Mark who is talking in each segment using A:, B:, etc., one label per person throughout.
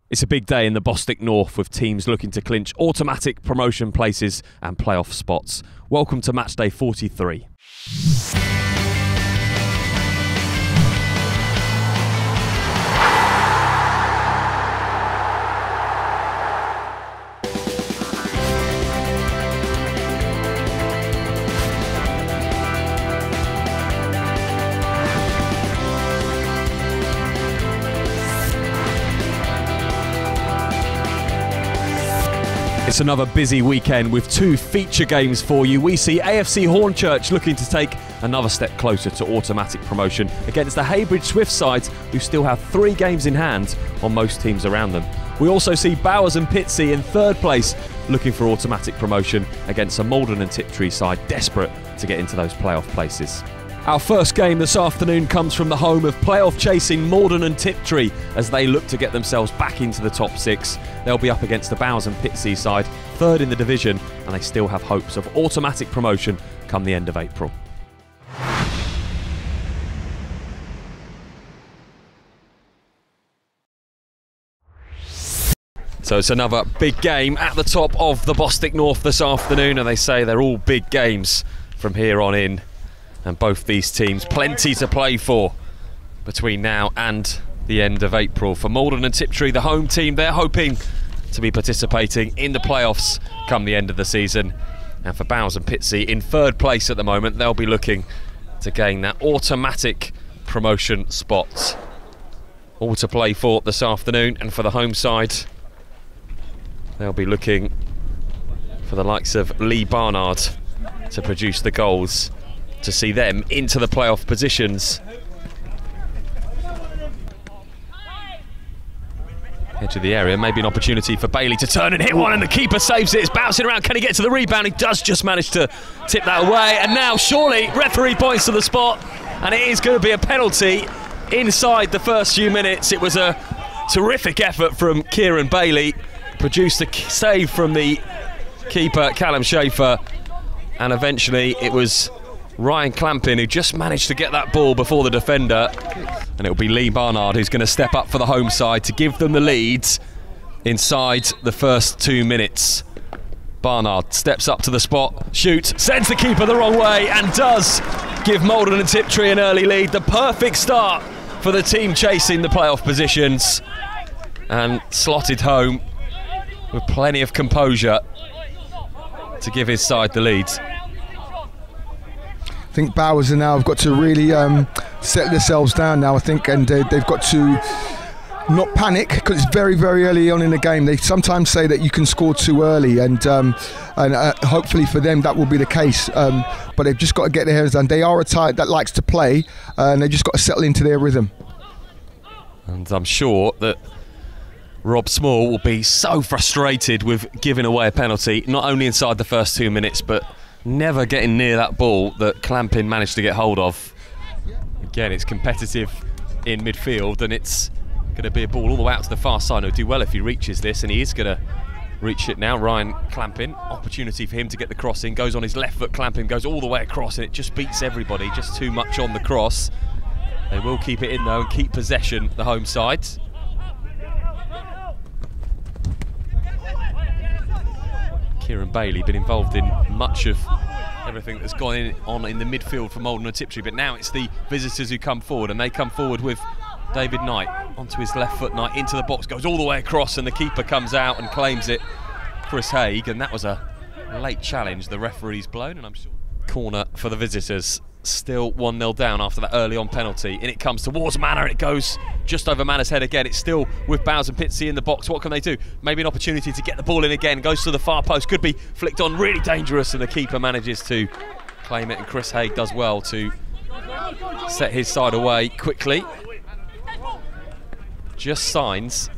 A: It's a big day in the Bostik North with teams looking to clinch automatic promotion places and playoff spots. Welcome to match day 43. It's another busy weekend with two feature games for you. We see AFC Hornchurch looking to take another step closer to automatic promotion against the Heybridge Swifts sides, who still have 3 games in hand on most teams around them. We also see Bowers Pitsea in 3rd place looking for automatic promotion against a Maldon Tiptree side desperate to get into those playoff places. Our first game this afternoon comes from the home of playoff chasing Maldon Tiptree as they look to get themselves back into the top 6. They'll be up against the Bowers Pitsea side, 3rd in the division, and they still have hopes of automatic promotion come the end of April. So it's another big game at the top of the Bostik North this afternoon, and they say they're all big games from here on in. And both these teams, plenty to play for between now and the end of April. For Maldon Tiptree, the home team, they're hoping to be participating in the playoffs come the end of the season. And for Bowers Pitsea, in 3rd place at the moment, they'll be looking to gain that automatic promotion spot. All to play for this afternoon, and for the home side, they'll be looking for the likes of Lee Barnard to produce the goals to see them into the playoff positions. Edge of the area, maybe an opportunity for Bailey to turn and hit one, and the keeper saves it. It's bouncing around. Can he get to the rebound? He does just manage to tip that away, and now surely referee points to the spot, and it is going to be a penalty inside the first few minutes. It was a terrific effort from Kieran Bailey, produced a save from the keeper Callum Schaefer, and eventually it was Ryan Clampin who just managed to get that ball before the defender, and it'll be Lee Barnard who's going to step up for the home side to give them the lead inside the first 2 minutes. Barnard steps up to the spot, shoots, sends the keeper the wrong way, and does give Maldon Tiptree an early lead. The perfect start for the team chasing the playoff positions, and slotted home with plenty of composure to give his side the lead.
B: I think Bowers now have got to really settle themselves down now, I think, and they've got to not panic, because it's very, very early on in the game. They sometimes say that you can score too early, and hopefully for them that will be the case. But they've just got to get their heads down. They are a side that likes to play, and they've just got to settle into their rhythm.
A: And I'm sure that Rob Small will be so frustrated with giving away a penalty, not only inside the first 2 minutes, but never getting near that ball that Clampin managed to get hold of. Again, it's competitive in midfield, and it's going to be a ball all the way out to the far side. He'll do well if he reaches this, and he is going to reach it now. Ryan Clampin, opportunity for him to get the cross in, goes on his left foot. Clampin goes all the way across, and it just beats everybody, just too much on the cross. They will keep it in though and keep possession, the home side. Kieran Bailey been involved in much of everything that's gone on in the midfield for Maldon Tiptree, but now it's the visitors who come forward, and they come forward with David Knight onto his left foot. Knight into the box, goes all the way across, and the keeper comes out and claims it, Chris Haig, and that was a late challenge the referee's blown, and I'm sure. Corner for the visitors, still 1-0 down after that early on penalty. In it comes towards Manor, and it goes just over Manor's head again. It's still with Bowers Pitsea in the box. What can they do? Maybe an opportunity to get the ball in again. Goes to the far post, could be flicked on, really dangerous, and the keeper manages to claim it, and Chris Haig does well to set his side away quickly. Just signs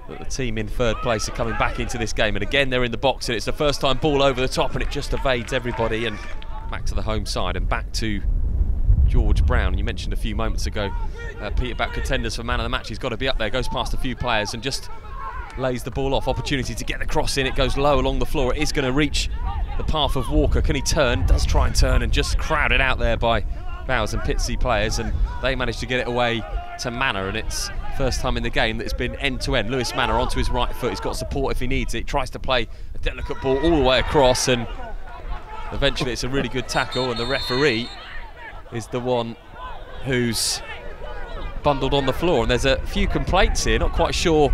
A: that the team in 3rd place are coming back into this game, and again they're in the box, and it's the first time ball over the top, and it just evades everybody, and back to the home side and back to George Brown. You mentioned a few moments ago Peter about contenders for man of the match. He's got to be up there, goes past a few players and just lays the ball off. Opportunity to get the cross in, it goes low along the floor. It is going to reach the path of Walker. Can he turn? Does try and turn, and just crowded out there by Bowers Pitsea players, and they manage to get it away to Manor, and it's First time in the game that it's been end-to-end. Lewis Manor onto his right foot. He's got support if he needs it. Tries to play a delicate ball all the way across, and eventually it's a really good tackle, and the referee is the one who's bundled on the floor. And there's a few complaints here, not quite sure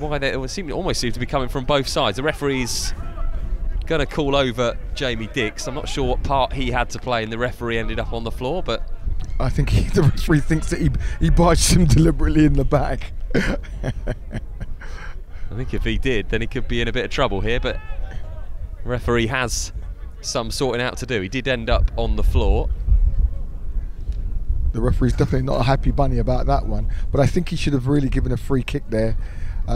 A: why. They almost seem to be coming from both sides. The referee's going to call over Jamie Dix. I'm not sure what part he had to play, and the referee ended up on the floor, but
B: I think the referee thinks that he barged him deliberately in the back.
A: I think if he did, then he could be in a bit of trouble here, but the referee has some sorting out to do. He did end up on the floor.
B: The referee's definitely not a happy bunny about that one, but I think he should have really given a free kick there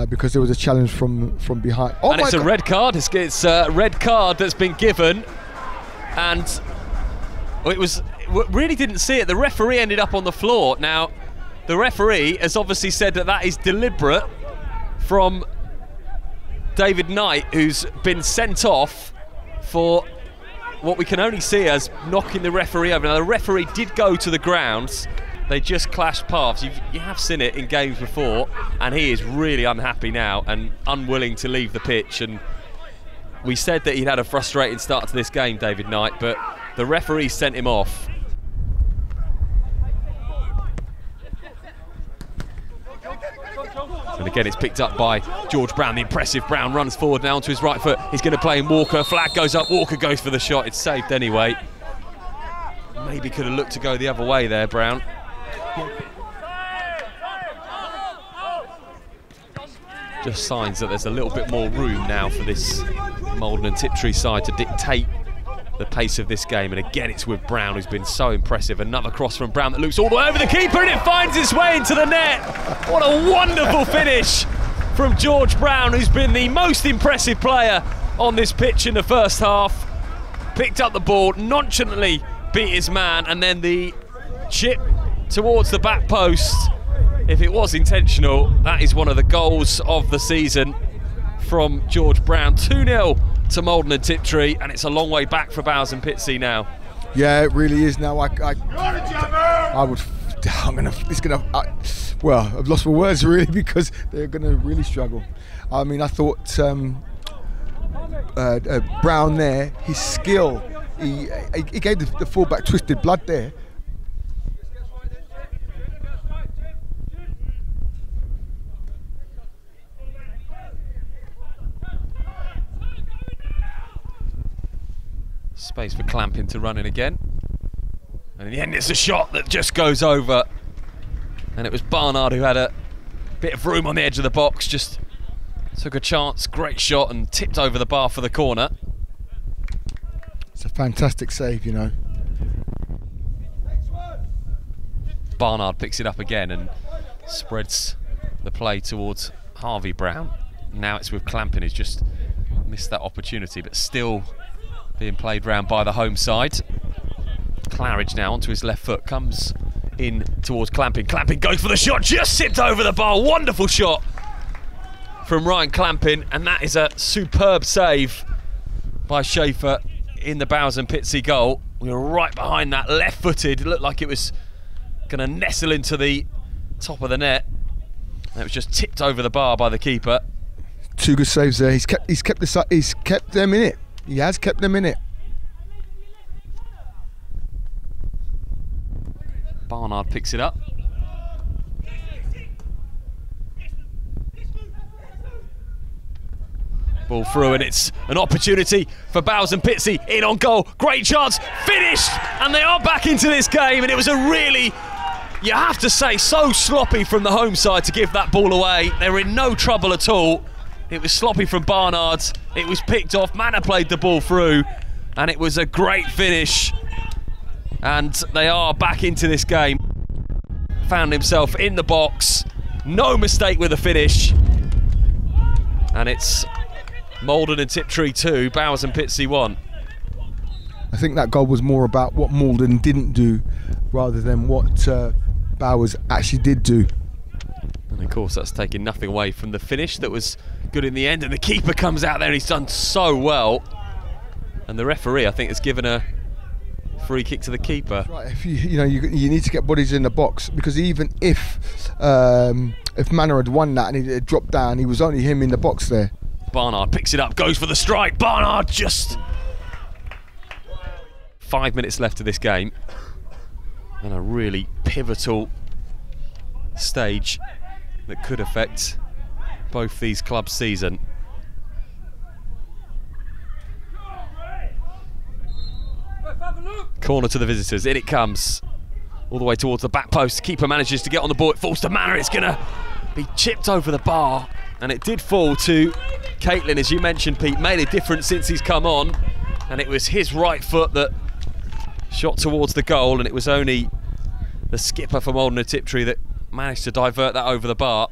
B: because there was a challenge from behind. Oh,
A: and it's a red card. It's a red card that's been given, and really didn't see it. The referee ended up on the floor. Now, the referee has obviously said that is deliberate from David Knight, who's been sent off for what we can only see as knocking the referee over. Now, the referee did go to the ground. They just clashed paths. You have seen it in games before, and he is really unhappy now and unwilling to leave the pitch. And we said that he'd had a frustrating start to this game, David Knight, but the referee sent him off. And again, it's picked up by George Brown. The impressive Brown runs forward now onto his right foot. He's going to play in Walker. Flag goes up. Walker goes for the shot. It's saved anyway. Maybe could have looked to go the other way there, Brown. Just signs that there's a little bit more room now for this Maldon and Tiptree side to dictate the pace of this game. And again, it's with Brown, who's been so impressive. Another cross from Brown that looks all the way over the keeper, and it finds its way into the net. What a wonderful finish from George Brown, who's been the most impressive player on this pitch in the first half. Picked up the ball, nonchalantly beat his man, and then the chip towards the back post. If it was intentional, that is one of the goals of the season from George Brown. 2-0 to Maldon and Tiptree, and it's a long way back for Bowers and Pitsea now. Yeah,
B: it really is now. I've lost my words really, because they're going to really struggle. I mean, I thought Brown there, his skill, he gave the fullback twisted blood there.
A: Space for Clampin to run in again. And in the end, it's a shot that just goes over. And it was Barnard who had a bit of room on the edge of the box, just took a chance, great shot, and tipped over the bar for the corner.
B: It's a fantastic save, you know.
A: Barnard picks it up again and spreads the play towards Harvey Brown. Now it's with Clampin, who's just missed that opportunity, but still being played round by the home side. Claridge now onto his left foot, comes in towards Clampin. Clampin goes for the shot, just sipped over the bar. Wonderful shot from Ryan Clampin, and that is a superb save by Schaefer in the Bowers and Pitsea goal. We were right behind that, left-footed. It looked like it was going to nestle into the top of the net. And it was just tipped over the bar by the keeper.
B: Two good saves there. He's kept them in it. He has kept them in it.
A: Barnard picks it up. Ball through, and it's an opportunity for Bowers and Pitsea. In on goal, great chance, finished, and they are back into this game. And it was a really, you have to say, so sloppy from the home side to give that ball away. They were in no trouble at all. It was sloppy from Barnard. It was picked off. Manor played the ball through, and it was a great finish. And they are back into this game. Found himself in the box. No mistake with the finish. And it's Maldon and Tiptree 2, Bowers and Pitsea 1.
B: I think that goal was more about what Maldon didn't do rather than what Bowers actually did do.
A: And of course, that's taking nothing away from the finish that was good in the end. And the keeper comes out there and he's done so well. And the referee, I think, has given a free kick to the keeper.
B: Right, if you need to get bodies in the box, because even if Manor had won that and he had dropped down, he was only him in the box there.
A: Barnard picks it up, goes for the strike. Barnard just... 5 minutes left of this game, and a really pivotal stage that could affect both these clubs' season. Corner to the visitors, in it comes, all the way towards the back post. Keeper manages to get on the ball, it falls to Manor, it's going to be chipped over the bar, and it did fall to Caitlin, as you mentioned, Pete. Made a difference since he's come on, and it was his right foot that shot towards the goal, and it was only the skipper from Maldon Tiptree that managed to divert that over the bar.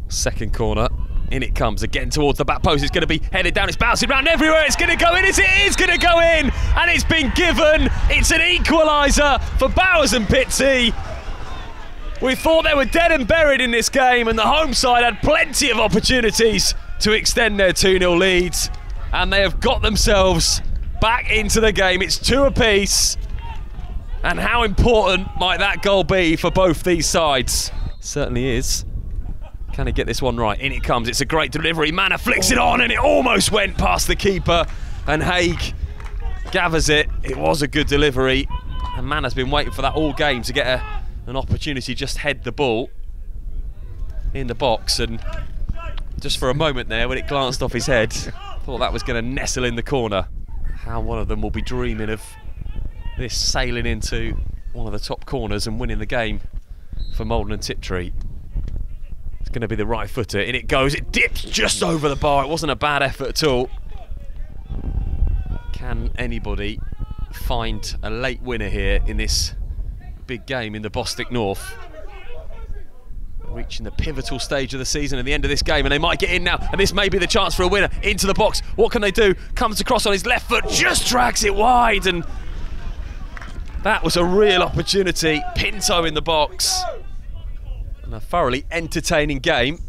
A: Second corner, in it comes again towards the back post. It's going to be headed down, it's bouncing around everywhere, it's going to go in, it is going to go in, and it's been given. It's an equaliser for Bowers and Pitsea. We thought they were dead and buried in this game, and the home side had plenty of opportunities to extend their 2-0 leads, and they have got themselves back into the game. It's 2 apiece, and how important might that goal be for both these sides? Certainly is. Can he get this one right? In it comes, it's a great delivery. Manor flicks it on, and it almost went past the keeper, and Haig gathers it. It was a good delivery, and Manor's been waiting for that all game to get an opportunity to just head the ball in the box, and just for a moment there when it glanced off his head, thought that was going to nestle in the corner. How one of them will be dreaming of this sailing into one of the top corners and winning the game for Maldon Tiptree. It's going to be the right footer, in it goes, it dips just over the bar. It wasn't a bad effort at all. Can anybody find a late winner here in this big game in the Bostik North? Reaching the pivotal stage of the season at the end of this game, and they might get in now, and this may be the chance for a winner. Into the box, what can they do? Comes across on his left foot, just drags it wide, and that was a real opportunity. Pinto in the box, and a thoroughly entertaining game.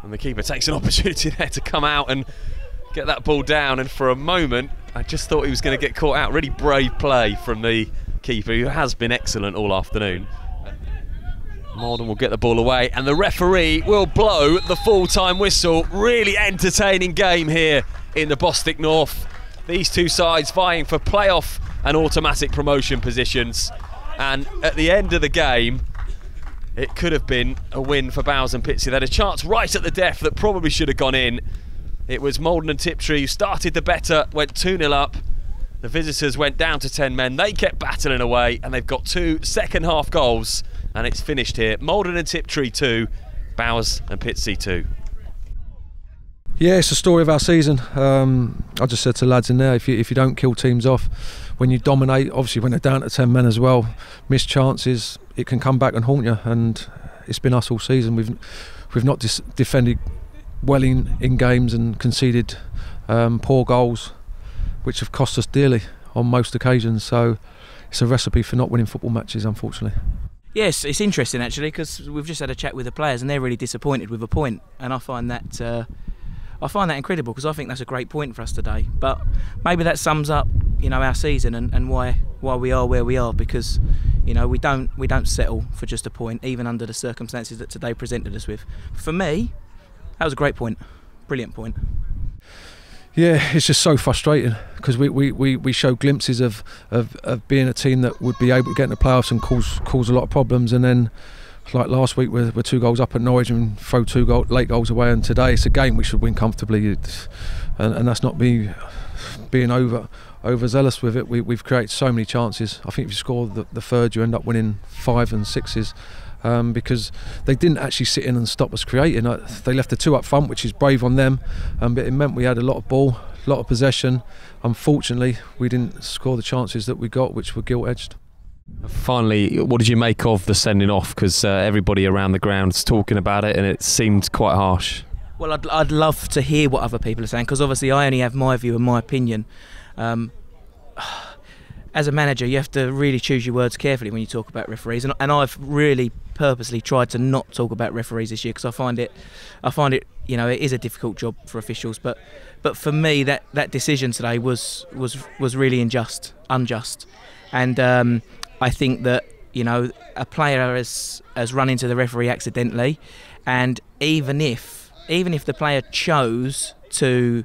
A: And the keeper takes an opportunity there to come out and get that ball down, and for a moment I just thought he was going to get caught out. Really brave play from the keeper, who has been excellent all afternoon. Maldon will get the ball away, and the referee will blow the full-time whistle. Really entertaining game here in the Bostik North. These two sides vying for playoff and automatic promotion positions, and at the end of the game it could have been a win for Bowers and Pitsea. They had a chance right at the death that probably should have gone in. It was Maldon and Tiptree who started the better, went 2-0 up. The visitors went down to 10 men. They kept battling away, and they've got 2 second-half goals, and it's finished here. Maldon and Tiptree 2, Bowers and Pitsea 2.
C: Yeah, it's the story of our season. I just said to lads in there, if you don't kill teams off, when you dominate, obviously when they're down to 10 men as well, missed chances, it can come back and haunt you, and it's been us all season. We've not defended well in games and conceded poor goals, which have cost us dearly on most occasions. So it's a recipe for not winning football matches, unfortunately.
D: Yes, it's interesting actually, because we've just had a chat with the players and they're really disappointed with a point, and I find that incredible, because I think that's a great point for us today. But maybe that sums up, our season and why we are where we are, because we don't settle for just a point, even under the circumstances that today presented us with. For me, that was a great point, brilliant point.
C: Yeah, it's just so frustrating, because we show glimpses of being a team that would be able to get in the playoffs and cause a lot of problems, and then like last week we're 2 goals up at Norwich and throw 2 late goals away, and today it's a game we should win comfortably, and that's not me being overzealous with it. We've created so many chances. I think if you score the third, you end up winning 5 and 6s. Because they didn't actually sit in and stop us creating. They left the 2 up front, which is brave on them, but it meant we had a lot of ball, a lot of possession. Unfortunately, we didn't score the chances that we got, which were gilt-edged.
A: Finally, what did you make of the sending off? Because everybody around the ground's talking about it, and it seemed quite harsh.
D: Well, I'd love to hear what other people are saying, because obviously I only have my view and my opinion. As a manager, you have to really choose your words carefully when you talk about referees, and I've really purposely tried to not talk about referees this year, because I find it you know, it is a difficult job for officials, but for me that decision today was really unjust, and I think that, you know, a player has run into the referee accidentally, and even if the player chose to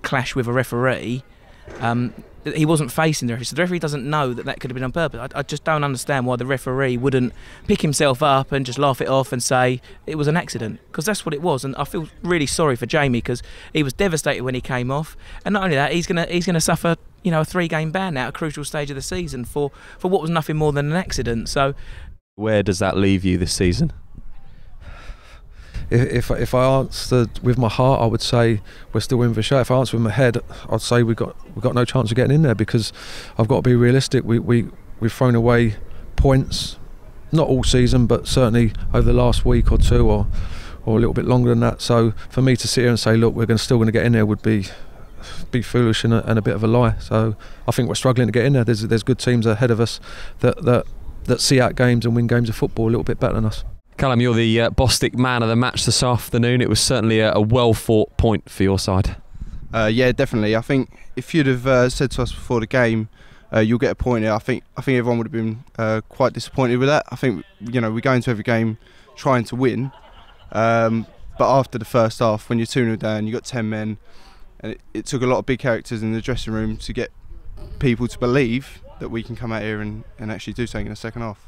D: clash with a referee, he wasn't facing the referee, so the referee doesn't know that could have been on purpose. I just don't understand why the referee wouldn't pick himself up and just laugh it off and say it was an accident, because that's what it was. And I feel really sorry for Jamie, because he was devastated when he came off, and not only that, he's gonna suffer, you know, a 3-game ban now at a crucial stage of the season for what was nothing more than an accident. So
A: where does that leave you this season?
C: If I answered with my heart, I would say we're still in for show. If I answered with my head, I'd say we've got no chance of getting in there, because I've got to be realistic. We've thrown away points, not all season, but certainly over the last week or two, or a little bit longer than that. So for me to sit here and say, look, we're still going to get in there, would be foolish and a bit of a lie. So I think we're struggling to get in there. There's good teams ahead of us that see out games and win games of football a little bit better than us.
A: Callum, you're the Bostik man of the match this afternoon. It was certainly a well-fought point for your side.
E: Yeah, definitely. I think if you'd have said to us before the game, you'll get a point here, I think everyone would have been quite disappointed with that. I think, you know, we go into every game trying to win, but after the first half, when you're 2-0 down, you've got 10 men, and it took a lot of big characters in the dressing room to get people to believe that we can come out here and actually do something in the second half.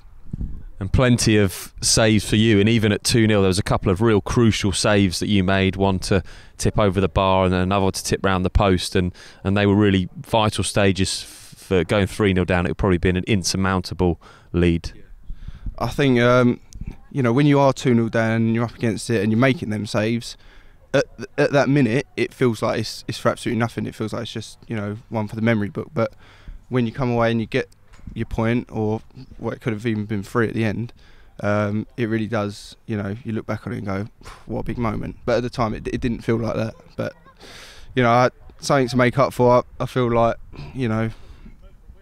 A: And plenty of saves for you, and even at 2-0 there was a couple of real crucial saves that you made, one to tip over the bar and another to tip round the post, and they were really vital stages for going 3-0 down. It would probably been an insurmountable lead.
E: I think you know, when you are 2-0 down and you're up against it and you're making them saves, at that minute it feels like it's for absolutely nothing. It feels like it's just, you know, one for the memory book. But when you come away and you get your point, or what it could have even been 3 at the end, it really does, you know, you look back on it and go, what a big moment. But at the time it didn't feel like that. But, you know, something to make up for. I feel like, you know,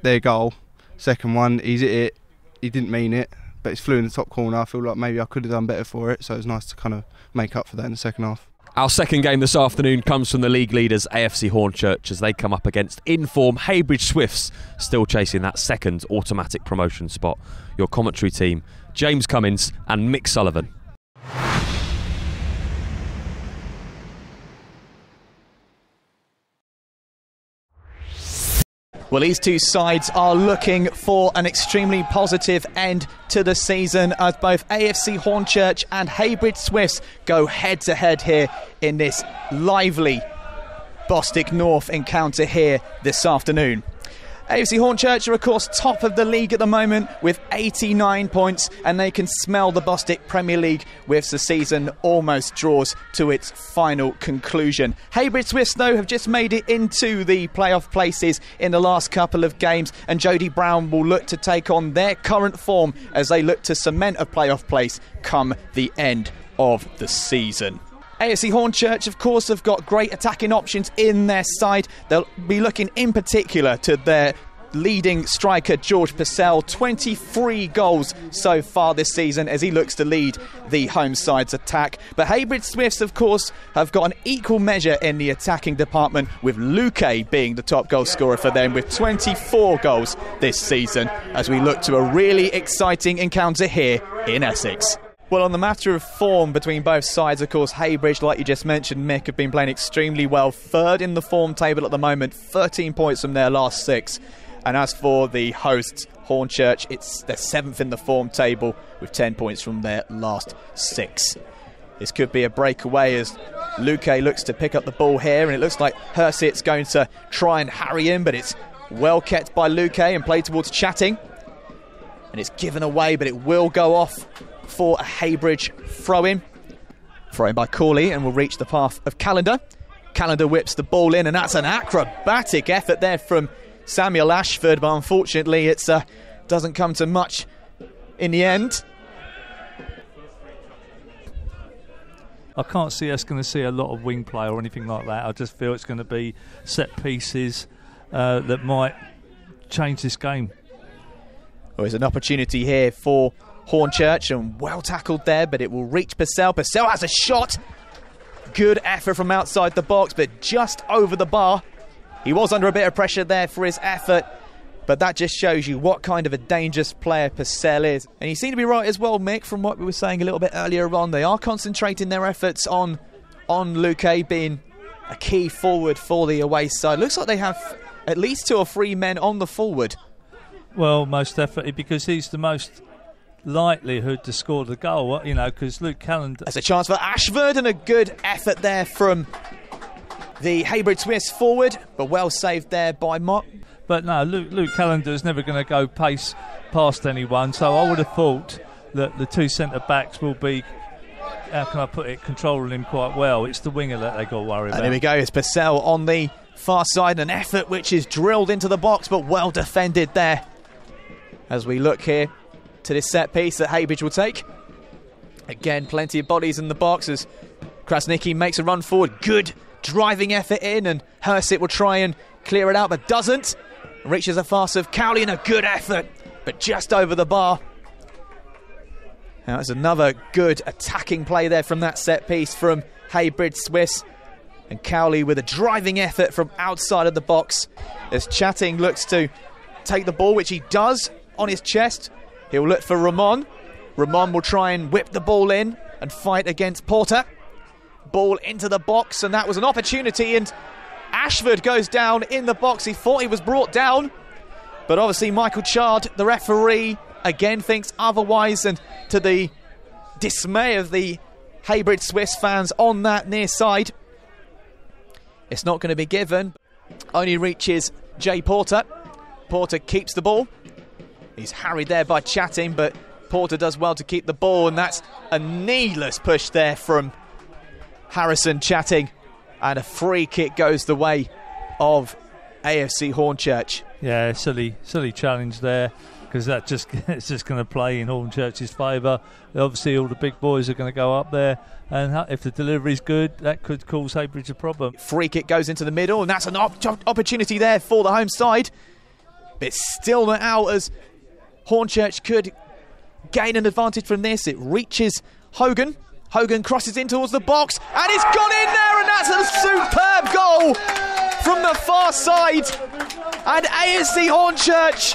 E: their goal, second one, he's hit it, he didn't mean it, but it's flew in the top corner. I feel like maybe I could have done better for it, so it was nice to kind of make up for that in the second half.
A: Our second game this afternoon comes from the league leaders AFC Hornchurch, as they come up against in-form Heybridge Swifts, still chasing that second automatic promotion spot. Your commentary team, James Cummins and Mick Sullivan.
F: Well, these two sides are looking for an extremely positive end to the season, as both AFC Hornchurch and Heybridge Swifts go head-to-head here in this lively Bostik North encounter here this afternoon. AFC Hornchurch are, of course, top of the league at the moment with 89 points, and they can smell the Bostik Premier League with the season almost draws to its final conclusion. Heybridge Swifts, though, have just made it into the playoff places in the last couple of games, and Jody Brown will look to take on their current form as they look to cement a playoff place come the end of the season. AFC Hornchurch, of course, have got great attacking options in their side. They'll be looking in particular to their leading striker, George Purcell. 23 goals so far this season as he looks to lead the home side's attack. But Heybridge Swifts, of course, have got an equal measure in the attacking department, with Luke being the top goal scorer for them with 24 goals this season, as we look to a really exciting encounter here in Essex. Well, on the matter of form between both sides, of course, Heybridge, like you just mentioned, Mick, have been playing extremely well. Third in the form table at the moment, 13 points from their last 6. And as for the hosts, Hornchurch, they're 7th in the form table with 10 points from their last 6. This could be a breakaway as Luke looks to pick up the ball here, and it looks like Hersit's going to try and harry him, but it's well kept by Luke and played towards Chatting. And it's given away, but it will go off for a Heybridge throw-in. Throw-in by Corley, and will reach the path of Callender. Callender whips the ball in, and that's an acrobatic effort there from Samuel Ashford, but unfortunately it doesn't come to much in the end.
G: I can't see us going to see a lot of wing play or anything like that. I just feel it's going to be set pieces that might change this game.
F: Well, there's an opportunity here for Hornchurch, and well tackled there, but it will reach Purcell. Purcell has a shot. good effort from outside the box, but just over the bar. He was under a bit of pressure there for his effort, but that just shows you what kind of a dangerous player Pitsea is. And you seem to be right as well, Mick, from what we were saying a little bit earlier on. They are concentrating their efforts on Luque being a key forward for the away side. Looks like they have at least 2 or 3 men on the forward.
G: Well, most definitely, because he's the most likelihood to score the goal, you know, because Luke Callender...
F: There's a chance for Ashford, and a good effort there from the Heybridge Swifts forward, but well saved there by Mott.
G: But no, Luke Callender's never going to go pace past anyone, so I would have thought that the 2 centre-backs will be, how can I put it, controlling him quite well. It's the winger that they got to worry about.
F: And here we go, it's Pitsea on the far side, an effort which is drilled into the box, but well defended there. As we look here to this set piece that Heybridge will take. Again, plenty of bodies in the box as Krasnicki makes a run forward. Good driving effort in, and Hersit will try and clear it out, but doesn't. Reaches a pass of Cowley, and a good effort, but just over the bar. Now there's another good attacking play there from that set piece from Heybridge Swifts. And Cowley with a driving effort from outside of the box as Chatting looks to take the ball, which he does on his chest. He'll look for Ramon. Ramon will try and whip the ball in and fight against Porter. Ball into the box, and that was an opportunity, and Ashford goes down in the box. He thought he was brought down, but obviously Michael Chard, the referee, again thinks otherwise, and to the dismay of the Heybridge Swifts fans on that near side, it's not going to be given. Only reaches Jay Porter. Porter keeps the ball. He's harried there by Chatting, but Porter does well to keep the ball, and that's a needless push there from Harrison Chatting, and a free kick goes the way of AFC Hornchurch.
G: Yeah, silly challenge there, because that it's just going to play in Hornchurch's favour. Obviously, all the big boys are going to go up there, and if the delivery's good, that could cause Heybridge a problem.
F: Free kick goes into the middle, and that's an opportunity there for the home side. But it's still not out, as Hornchurch could gain an advantage from this. It reaches Hogan. Hogan crosses in towards the box, and it's gone in there, and that's a superb goal from the far side. And AFC Hornchurch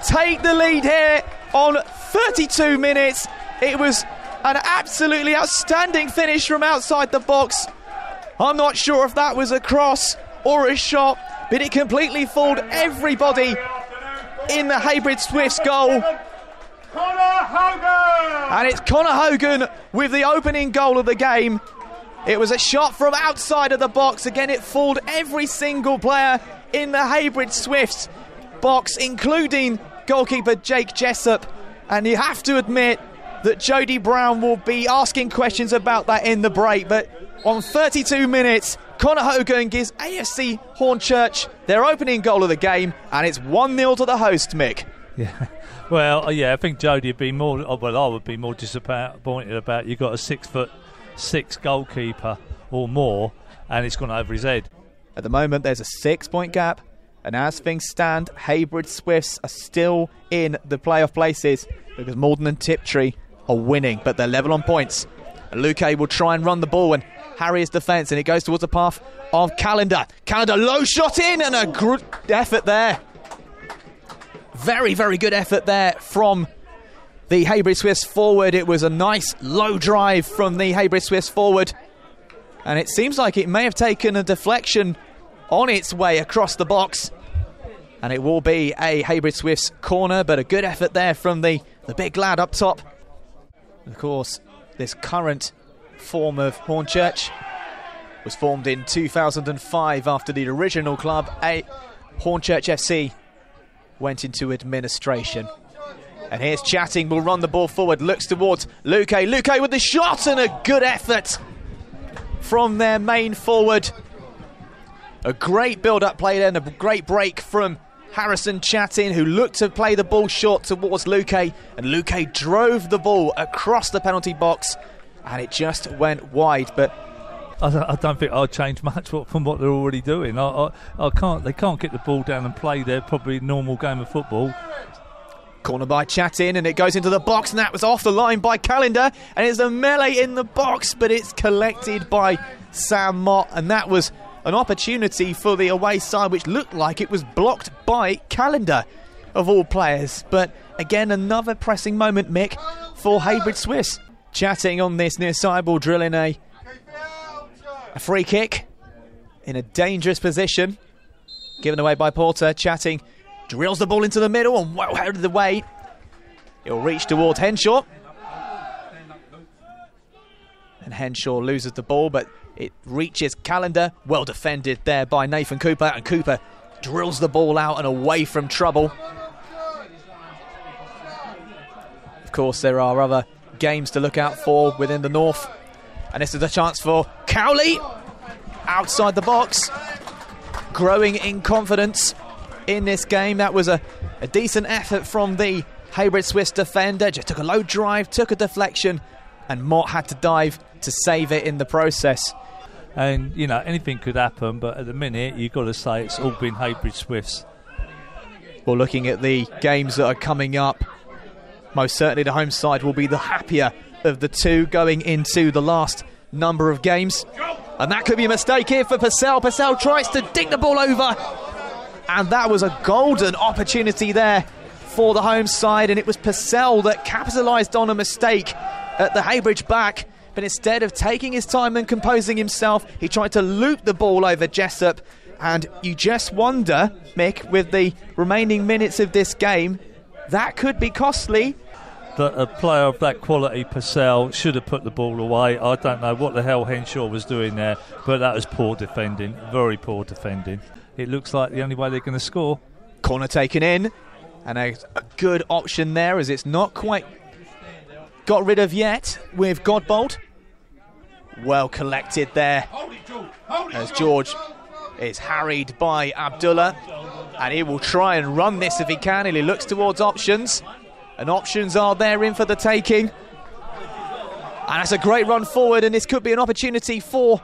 F: take the lead here on 32 minutes. It was an absolutely outstanding finish from outside the box. I'm not sure if that was a cross or a shot, but it completely fooled everybody in the Heybridge Swifts goal. And it's Connor Hogan with the opening goal of the game. It was a shot from outside of the box. Again, it fooled every single player in the Heybridge Swifts box, including goalkeeper Jake Jessup. And you have to admit that Jody Brown will be asking questions about that in the break. But on 32 minutes, Connor Hogan gives AFC Hornchurch their opening goal of the game, and it's 1-0 to the host, Mick.
G: Yeah. Well, yeah, I think Jody would be more. Well, I would be more disappointed about you've got a 6'6" goalkeeper or more, and it's gone over his head.
F: At the moment, there's a 6-point gap, and as things stand, Heybridge Swifts are still in the playoff places because Maldon and Tiptree are winning, but they're level on points. And Luque will try and run the ball and harry his defence, and it goes towards the path of Callender. Callender, low shot in, and a good effort there. Very, very good effort there from the Heybridge Swifts forward. It was a nice low drive from the Heybridge Swifts forward, and it seems like it may have taken a deflection on its way across the box, and it will be a Heybridge Swifts corner, but a good effort there from the big lad up top. Of course, this current form of Hornchurch was formed in 2005 after the original club, Hornchurch FC, went into administration. And here's Chatting, will run the ball forward, looks towards Luque. Luque with the shot, and a good effort from their main forward. A great build-up play there, and a great break from Harrison Chatting, who looked to play the ball short towards Luque, and Luque drove the ball across the penalty box, and it just went wide. But
G: I don't think I'd change much from what they're already doing. They can't get the ball down and play their probably normal game of football.
F: Corner by Chattin, and it goes into the box, and that was off the line by Callender, and it's a melee in the box, but it's collected by Sam Mott, and that was an opportunity for the away side, which looked like it was blocked by Callender, of all players. But again, another pressing moment, Mick, for Heybridge Swifts. Chatting on this near side ball, drilling a free kick in a dangerous position, given away by Porter. Chatting drills the ball into the middle and well out of the way. It'll reach towards Henshaw. And Henshaw loses the ball, but it reaches Callender. Well defended there by Nathan Cooper. And Cooper drills the ball out and away from trouble. Of course, there are other games to look out for within the North. And this is a chance for Cowley. Outside the box. Growing in confidence in this game. That was a decent effort from the Heybridge Swifts defender. Just took a low drive, took a deflection, and Mott had to dive to save it in the process.
G: And, you know, anything could happen, but at the minute, you've got to say it's all been Heybridge Swifts.
F: Well, looking at the games that are coming up, most certainly the home side will be the happier of the two going into the last number of games. And that could be a mistake here for Purcell. Purcell tries to dink the ball over. And that was a golden opportunity there for the home side. And it was Purcell that capitalised on a mistake at the Heybridge back. But instead of taking his time and composing himself, he tried to loop the ball over Jessup. And you just wonder, Mick, with the remaining minutes of this game, that could be costly.
G: That a player of that quality, Purcell, should have put the ball away. I don't know what the hell Henshaw was doing there, but that was poor defending, very poor defending. It looks like the only way they're going to score.
F: Corner taken in, and a good option there as it's not quite got rid of yet with Godbold. Well collected there as George is harried by Abdullah, and he will try and run this if he can, and he looks towards options. And options are there in for the taking. And that's a great run forward, and this could be an opportunity for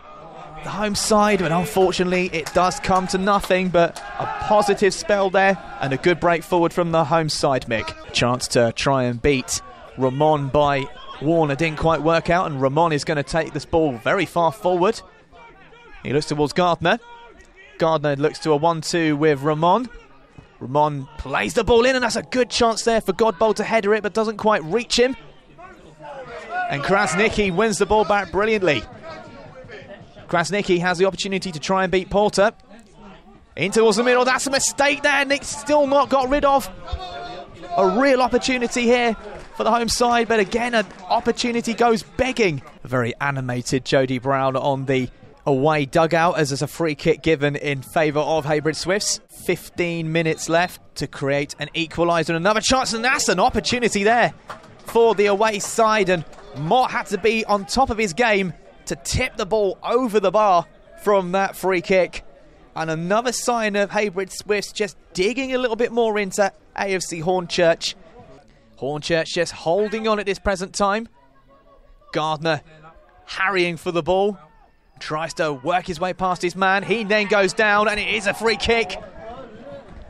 F: the home side. But unfortunately, it does come to nothing. But a positive spell there and a good break forward from the home side, Mick. Chance to try and beat Ramon by Warner didn't quite work out, and Ramon is going to take this ball very far forward. He looks towards Gardner. Gardner looks to a 1-2 with Ramon. Ramon plays the ball in, and that's a good chance there for Godbold to header it, but doesn't quite reach him. And Krasnicki wins the ball back brilliantly. Krasnicki has the opportunity to try and beat Porter. In towards the middle, that's a mistake there, and it's still not got rid of. A real opportunity here for the home side, but again, an opportunity goes begging. A very animated Jody Brown on the away dugout as there's a free kick given in favour of Heybridge Swifts. 15 minutes left to create an equaliser and another chance, and that's an opportunity there for the away side, and Mott had to be on top of his game to tip the ball over the bar from that free kick. And another sign of Heybridge Swifts just digging a little bit more into AFC Hornchurch. Hornchurch just holding on at this present time. Gardner harrying for the ball. Tries to work his way past his man. He then goes down, and it is a free kick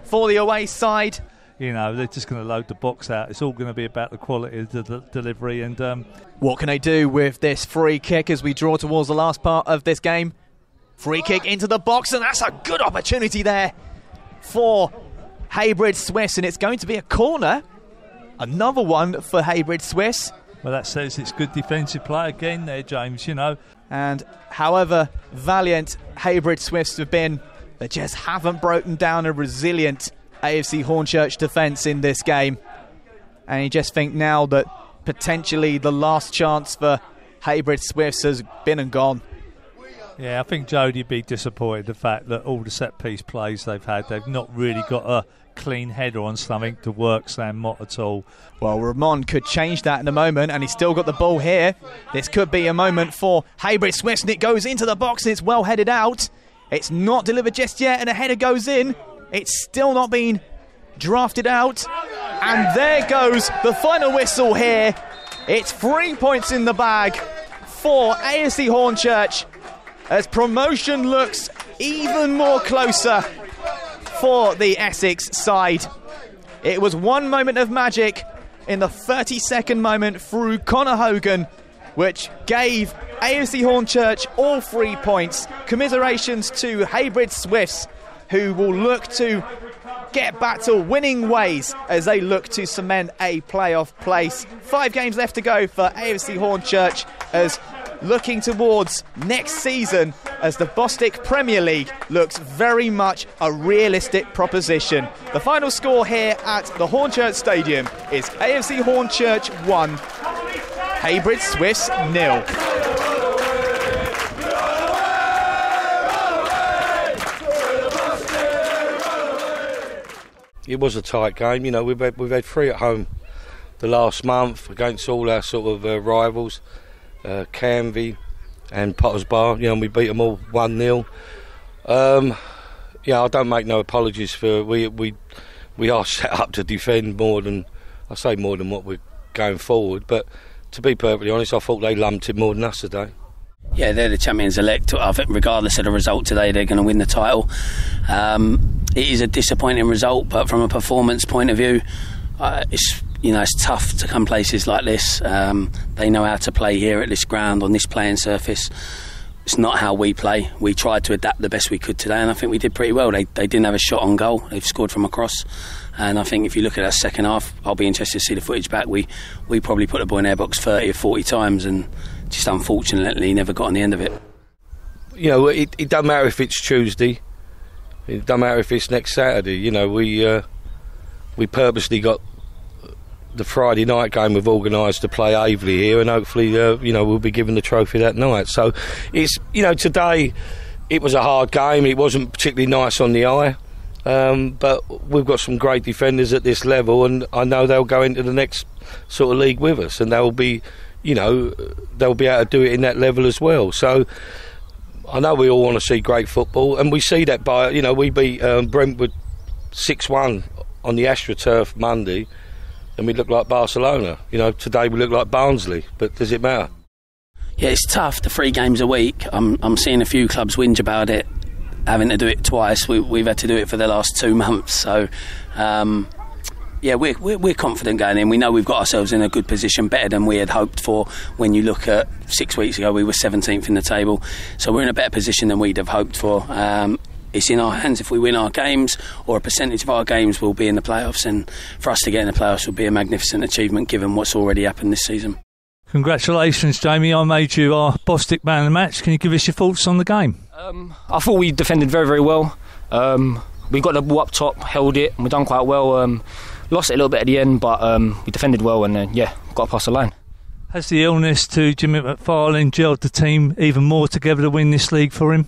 F: for the away side.
G: You know, they're just going to load the box out. It's all going to be about the quality of the delivery. And
F: what can they do with this free kick as we draw towards the last part of this game? Free kick into the box, and that's a good opportunity there for Heybridge Swifts, and it's going to be a corner. Another one for Heybridge Swifts.
G: Well, that says it's good defensive play again there, James, you know.
F: And however valiant Heybridge Swifts have been, they just haven't broken down a resilient AFC Hornchurch defence in this game. And you just think now that potentially the last chance for Heybridge Swifts has been and gone.
G: Yeah, I think Jody would be disappointed the fact that all the set-piece plays they've had, they've not really got a clean header on something to work Sam Mott at all.
F: Well, Ramon could change that in a moment, and he's still got the ball here. This could be a moment for Heybridge Swifts, and it goes into the box, and it's well headed out. It's not delivered just yet, and a header goes in. It's still not been drafted out. And there goes the final whistle here. It's 3 points in the bag for AFC Hornchurch, as promotion looks even more closer for the Essex side. It was one moment of magic in the 32nd moment through Connor Hogan, which gave AFC Hornchurch all 3 points. Commiserations to Heybridge Swifts, who will look to get back to winning ways as they look to cement a playoff place. 5 games left to go for AFC Hornchurch, as looking towards next season, as the Bostik Premier League looks very much a realistic proposition. The final score here at the Hornchurch Stadium is AFC Hornchurch 1, Heybridge Swifts 0.
H: It was a tight game. You know, we've had 3 at home the last month against all our sort of rivals, Canvey and Potters Bar. You know, we beat them all 1-0. Yeah, I don't make no apologies for we are set up to defend more than what we're going forward. But to be perfectly honest, I thought they lumped it more than us today.
I: Yeah, they're the champions-elect. I think regardless of the result today, they're going to win the title. It is a disappointing result, but from a performance point of view, it's tough to come places like this. They know how to play here at this ground, on this playing surface. It's not how we play. We tried to adapt the best we could today, and I think we did pretty well. They didn't have a shot on goal. They've scored from across, and I think if you look at that second half, I'll be interested to see the footage back. We probably put the ball in their box 30 or 40 times, and just unfortunately never got on the end of it.
H: You know, it doesn't matter if it's Tuesday. It doesn't matter if it's next Saturday. You know, we purposely got the Friday night game we've organised to play Aveley here, and hopefully, we'll be given the trophy that night. So, it's today it was a hard game. It wasn't particularly nice on the eye, but we've got some great defenders at this level, and I know they'll go into the next sort of league with us, and they'll be able to do it in that level as well. So, I know we all want to see great football, and we see that by we beat Brentwood 6-1 on the AstroTurf Monday. And we look like Barcelona. Today we look like Barnsley. But does it matter?
I: Yeah, it's tough. The 3 games a week. I'm seeing a few clubs whinge about it, having to do it twice. We've had to do it for the last 2 months. So, we're confident going in. We know we've got ourselves in a good position, better than we had hoped for. When you look at 6 weeks ago, we were 17th in the table. So we're in a better position than we'd have hoped for. It's in our hands. If we win our games, or a percentage of our games will be in the playoffs, and for us to get in the playoffs will be a magnificent achievement given what's already happened this season.
G: Congratulations, Jamie. I made you our Bostik man of the match. Can you give us your thoughts on the game?
J: I thought we defended very, very well. We got the ball up top, held it, and we done quite well. Lost it a little bit at the end, but we defended well, and got past the line.
G: Has the illness to Jimmy McFarlane gelled the team even more together to win this league for him?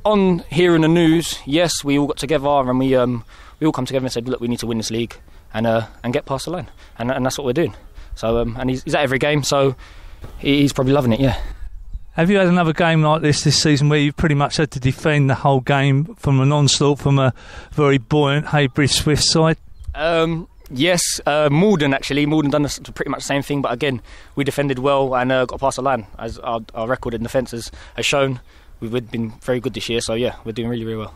J: On hearing the news, yes, we all got together and we all come together and said, look, we need to win this league and get past the line, and that's what we're doing. So and he's at every game, so he's probably loving it. Yeah.
G: Have you had another game like this season where you've pretty much had to defend the whole game from an onslaught from a very buoyant Heybridge Swifts side?
J: Yes, Maldon done pretty much the same thing, but again we defended well and got past the line, as our record in defence has shown. We've been very good this year, so we're doing really, really well.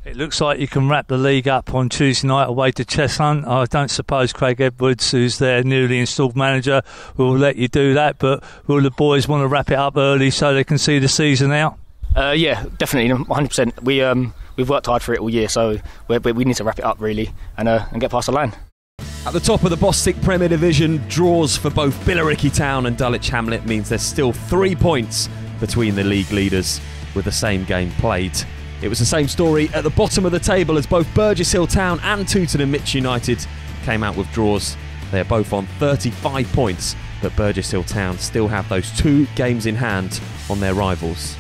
G: It looks like you can wrap the league up on Tuesday night away to Cheshunt. I don't suppose Craig Edwards, who's their newly installed manager, will let you do that, but will the boys want to wrap it up early so they can see the season out?
J: Yeah, definitely, 100%. We've worked hard for it all year, so we need to wrap it up really and get past the line.
A: At the top of the Bostik Premier Division, draws for both Billericay Town and Dulwich Hamlet means there's still 3 points between the league leaders with the same game played. It was the same story at the bottom of the table, as both Burgess Hill Town and Tooting and Mitch United came out with draws. They are both on 35 points, but Burgess Hill Town still have those 2 games in hand on their rivals.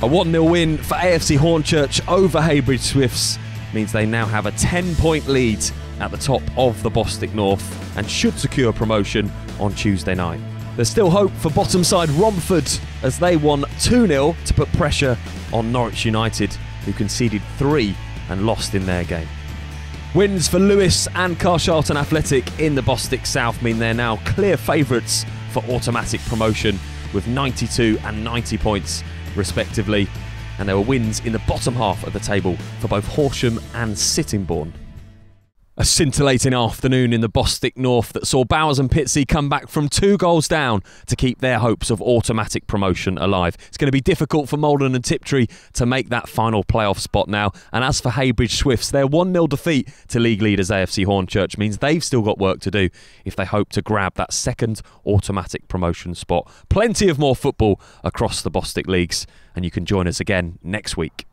A: A 1-0 win for AFC Hornchurch over Heybridge Swifts means they now have a 10-point lead at the top of the Bostik North and should secure promotion on Tuesday night. There's still hope for bottom side Romford, as they won 2-0 to put pressure on Norwich United, who conceded 3 and lost in their game. Wins for Lewis and Carshalton Athletic in the Bostik South mean they're now clear favourites for automatic promotion with 92 and 90 points respectively, and there were wins in the bottom half of the table for both Horsham and Sittingbourne. A scintillating afternoon in the Bostik North that saw Bowers and Pitsea come back from 2 goals down to keep their hopes of automatic promotion alive. It's going to be difficult for Maldon and Tiptree to make that final playoff spot now. And as for Heybridge Swifts, their 1-0 defeat to league leaders AFC Hornchurch means they've still got work to do if they hope to grab that second automatic promotion spot. Plenty of more football across the Bostik Leagues, and you can join us again next week.